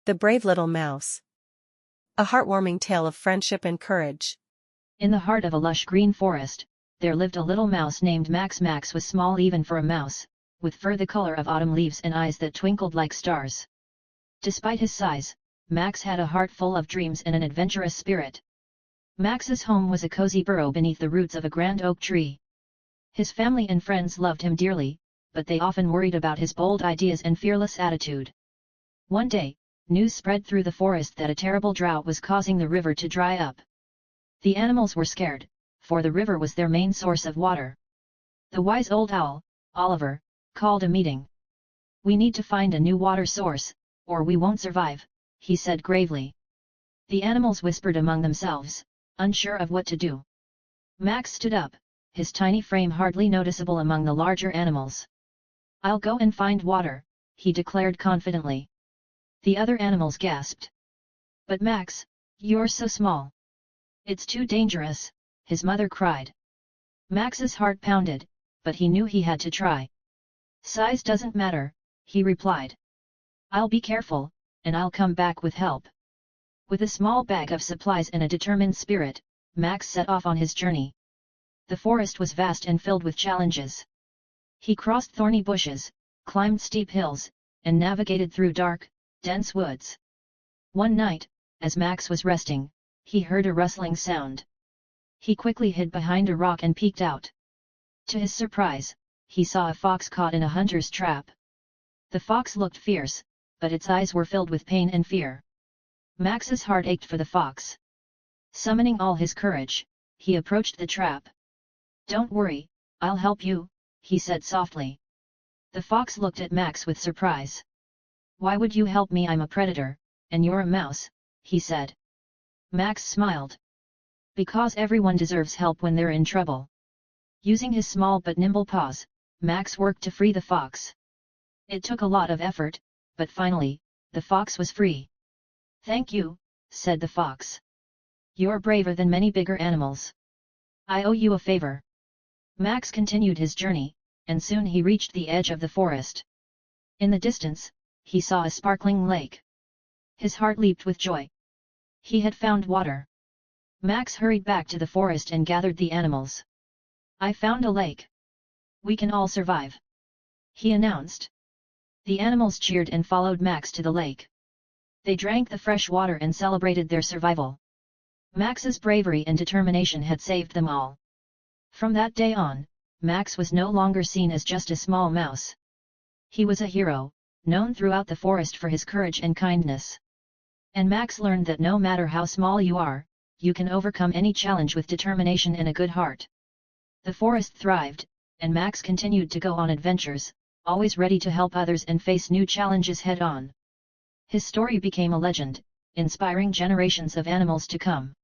The Brave Little Mouse. A heartwarming tale of friendship and courage. In the heart of a lush green forest, there lived a little mouse named Max. Max was small even for a mouse, with fur the color of autumn leaves and eyes that twinkled like stars. Despite his size, Max had a heart full of dreams and an adventurous spirit. Max's home was a cozy burrow beneath the roots of a grand oak tree. His family and friends loved him dearly, but they often worried about his bold ideas and fearless attitude. One day, news spread through the forest that a terrible drought was causing the river to dry up. The animals were scared, for the river was their main source of water. The wise old owl, Oliver, called a meeting. "We need to find a new water source, or we won't survive," he said gravely. The animals whispered among themselves, unsure of what to do. Max stood up, his tiny frame hardly noticeable among the larger animals. "I'll go and find water," he declared confidently. The other animals gasped. "But Max, you're so small. It's too dangerous," his mother cried. Max's heart pounded, but he knew he had to try. "Size doesn't matter," he replied. "I'll be careful, and I'll come back with help." With a small bag of supplies and a determined spirit, Max set off on his journey. The forest was vast and filled with challenges. He crossed thorny bushes, climbed steep hills, and navigated through dark, dense woods. One night, as Max was resting, he heard a rustling sound. He quickly hid behind a rock and peeked out. To his surprise, he saw a fox caught in a hunter's trap. The fox looked fierce, but its eyes were filled with pain and fear. Max's heart ached for the fox. Summoning all his courage, he approached the trap. "Don't worry, I'll help you," he said softly. The fox looked at Max with surprise. "Why would you help me? I'm a predator, and you're a mouse," he said. Max smiled. "Because everyone deserves help when they're in trouble." Using his small but nimble paws, Max worked to free the fox. It took a lot of effort, but finally, the fox was free. "Thank you," said the fox. "You're braver than many bigger animals. I owe you a favor." Max continued his journey, and soon he reached the edge of the forest. In the distance, he saw a sparkling lake. His heart leaped with joy. He had found water. Max hurried back to the forest and gathered the animals. "I found a lake. We can all survive," he announced. The animals cheered and followed Max to the lake. They drank the fresh water and celebrated their survival. Max's bravery and determination had saved them all. From that day on, Max was no longer seen as just a small mouse. He was a hero, known throughout the forest for his courage and kindness. And Max learned that no matter how small you are, you can overcome any challenge with determination and a good heart. The forest thrived, and Max continued to go on adventures, always ready to help others and face new challenges head-on. His story became a legend, inspiring generations of animals to come.